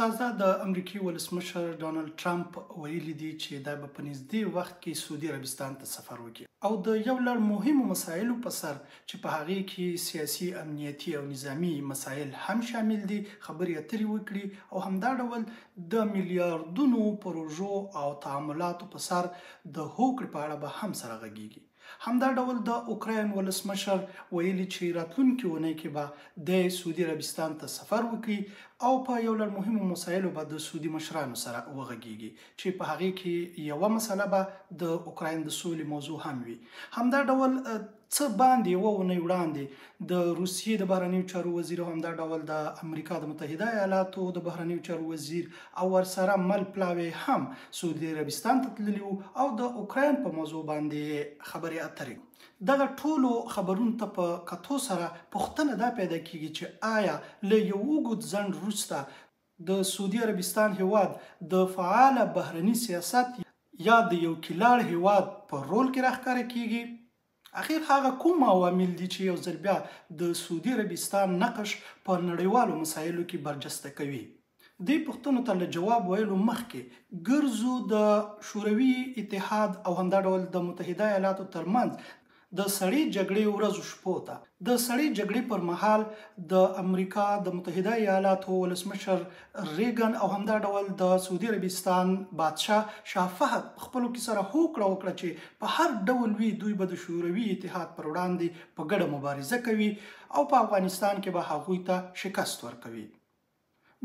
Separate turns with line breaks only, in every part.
تازه د امریکایي ولسمشر ډانلډ ټرمپ ویلي دي چې دا به په نږدې وخت کې سعودي عربستان ته سفر وکړي او د یو لړ مهمو مسایلو په سر چې په هغې کې سیاسي، امنیتي او نظامي مسایل هم شامل دي خبرې اترې وکړي او همدا ډول د میلیاردونو پروژو او تعاملاتو په سر د هوکړې په اړه به هم سره غږیږي. همدا ډول د اوکراین ولسمشر ویلي چې راتلونکې اونۍ کې به د سعودي عربستان ته سفر وکړي او په یو لړ مهمو مسایلو به د سعودي مشرانو سره وغږیږي چې په هغې کې یوه مسله به د اوکراین د سولې موضوع هم وي. همدا ډول څه باندې یوه اونۍ وړاندې د روسیې د بهرنیو چارو وزیر او همدا ډول د امریکا د متحده ایالاتو د بهرنیو چارو وزیر او ورسره مل پلاوی هم سعودي عربستان ته تللي وو او د اوکراین په موضوع باندې خبرې اترې. دغه ټولو خبرونو ته په کتو سره پوښتنه دا پیدا کیږي چې آیا له یو اوږد ځنډ وروسته د سعودي عربستان هیواد د فعال بهرني سیاست یا د یو کلاړ هیواد په رول کې راښکاره کیږي؟ اخیر هغه کوم عوامل دي چې یو ځل بیا د سعودي عربستان نقش په نړیوالو مسایلو کې برجسته کوي؟ دې پوښتنو ته له جواب ویلو مخکې ګرځو د شوروي اتحاد او همدا ډول د متحده ایالاتو ترمنځ د سړې جګړې ورځو شپو ته. د سړې جګړې پر مهال د امریکا د متحده ایالاتو ولسمشر ریګن او همدا ډول د سعودي عربستان بادشاه شاه فهد په خپلو کې سره هوکړه وکړه چې په هر ډول وي دوی به د شوروي اتحاد پر وړاندې په ګډه مبارزه کوي او په افغانستان کې به هغوی ته شکست ورکوي.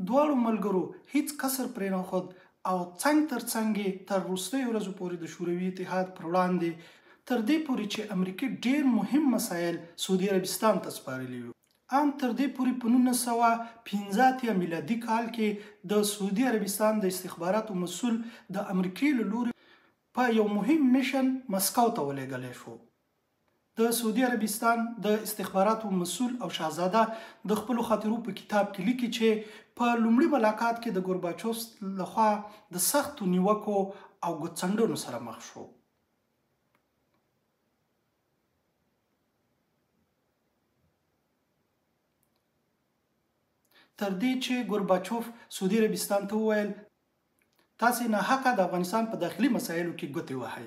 دواړو ملګرو هیڅ کسر پرې نه ښود او څنګ تر څنګ تر وروستیو ورځو پورې د شوروي اتحاد پر وړاندې تر دې پورې چې امریکا ډېر مهم مسایل سعودي عربستان ته سپارلي وو. ان تر دې پورې په 1915 میلادي کال کې د سعودي عربستان د استخباراتو مسؤل د امریکای له لوري په یو مهم میشن مسکو ته ولېږلی شو. د سعودي عربستان د استخباراتو مسؤل او شاهزاده د خپلو خاطرو په کتاب کې لیکي چې په لومړي ملاقات کې د ګورباچوف لخوا د سختو نیوکو او ګوتڅنډنو سره مخ شو. تر دې چې ګورباچوف سعودي عربستان ته وویل تاسې ناحقه د افغانستان په داخلي مسایلو کې ګوتې وهئ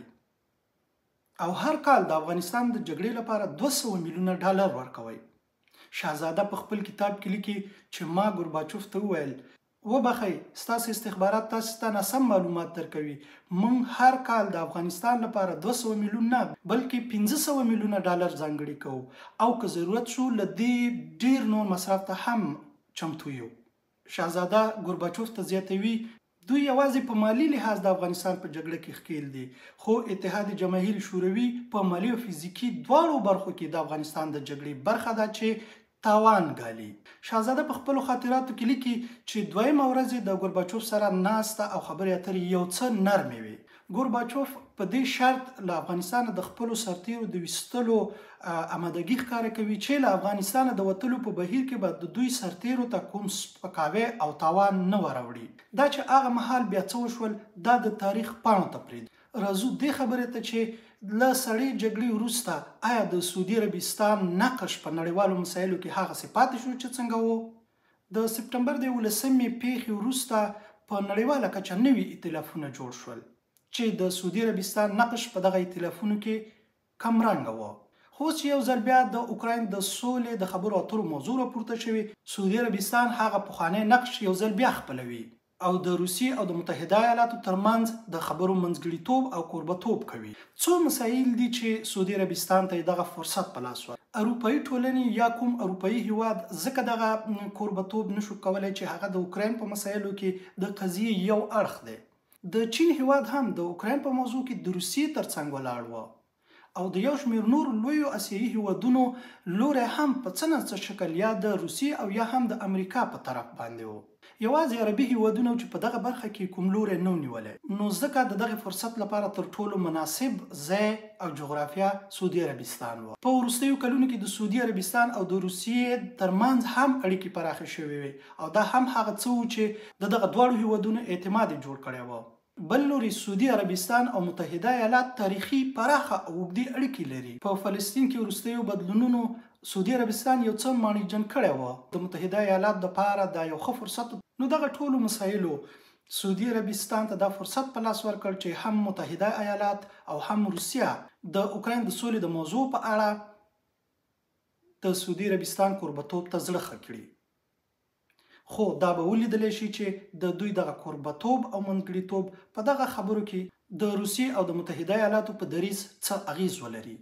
او هر کال د افغانستان د جګړې لپاره 200 میلیونه ډالر ورکوئ. شاهزاده په خپل کتاب کې لیکي چې ما ګورباچوف ته وویل وبخئ ستاسو استخبارات تاسو ته ناسم معلومات درکوي. موږ هر کال د افغانستان لپاره 200 میلیون نه بلکې 1500 میلیونه ډالر ځانګړي کوو او که ضرورت شو له دې ډیر نور مصرف ته هم چمتو یو. شاهزاده ګورباچوف ته زیاتوي دوی یوازې په مالی لحاظ د افغانستان په جګړه کې ښکیل دي خو اتحاد جماهیر شوروي په مالی او فزیکي دواړو برخو کې د افغانستان د جګړې برخه ده چې تاوان ګالي. شاهزاده په خپلو خاطراتو کې لیکي چې دویمه ورځ د ګورباچوف سره ناسته او خبرې اترې یو څه نرمې وي. ګورباچوف په دې شرط له افغانستان د خپلو سرتیرو د ویستلو آمادګي ښکاره کوي چې له افغانستان د وتلو په بهیر کې به د دوی سرتیرو ته کوم سپکاوی او تاوان نه وراوړي. دا چې هغه مهال بیا څه وشول دا د تاریخ پاڼو ته پرېږدي. راځو دې خبرې ته چې له سړې جګړې وروسته آیا د سعودي عربستان نقش په نړیوالو مسایلو کې هغسې پاتې شو چې څنګه و؟ د سپټمبر د 11مې پیښې وروسته په نړیواله کچه نوي ائتلافونه جوړ شول چې د سعودي عربستان نقش په دغه ائتلافونو کې کمرنګه و. خو چې یو ځل بیا د اوکراین د سولې د خبرو اترو موضوع راپورته شوي سعودي عربستان هغه پخوانی نقش یو ځل بیا خپلوي او د روسیې او د متحده ایالاتو ترمنځ د خبرو منځګړیتوب او کوربه‌توب کوي. څو مسایل دي چې سعودي عربستان ته دغه فرصت په لاس ورکړي. اروپایي ټولنې یا کوم اروپایي هیواد ځکه دغه کوربه‌توب نشو کولی چې هغه د اوکراین په مسایلو کې د قضیې یو اړخ دی. د چین هیواد هم د اوکراین په موضوع کې د روسیې ترڅنګ ولاړ و او د یو شمېر نورو لویو اسیایي هیوادونو لوری هم په څه نه څه شکل یا د روسیې او یا هم د امریکا په طرف باندې و. یوازې عربي هیوادونه چې په دغه برخه کې کوم لوری نه و نیولی نو ځکه د دغه فرصت لپاره تر ټولو مناسب ځای او جغرافیه سعودي عربستان و. په وروستیو کلونو کې د سعودي عربستان او د روسیې ترمنځ هم اړیکې پراخې شوې وې او دا هم هغه څه و چې د دغه دواړو هیوادونو اعتماد یې جوړ کړی و. بل لوري سعودي عربستان او متحده ایالات تاریخي پراخه او اوږدې اړیکې لري. په فلسطین کې وروستیو بدلونونو سعودي عربستان یو څه مانیجن کړی و. د متحده ایالات دپاره دا یو ښه فرصت نو دغه ټولو مسایلو سعودي عربستان ته دا فرصت په لاس ورکړ چې هم متحده ایالات او هم روسیه د اوکراین د سولې د موضوع په اړه د سعودي عربستان کوربتوب ته زړه ښه کړي. خو دا به ولیدلی شي چې د دوی دغه کوربتوب او منځګړیتوب په دغه خبرو کې د روسیې او د متحده ایالاتو په دریځ څه اغیز ولري.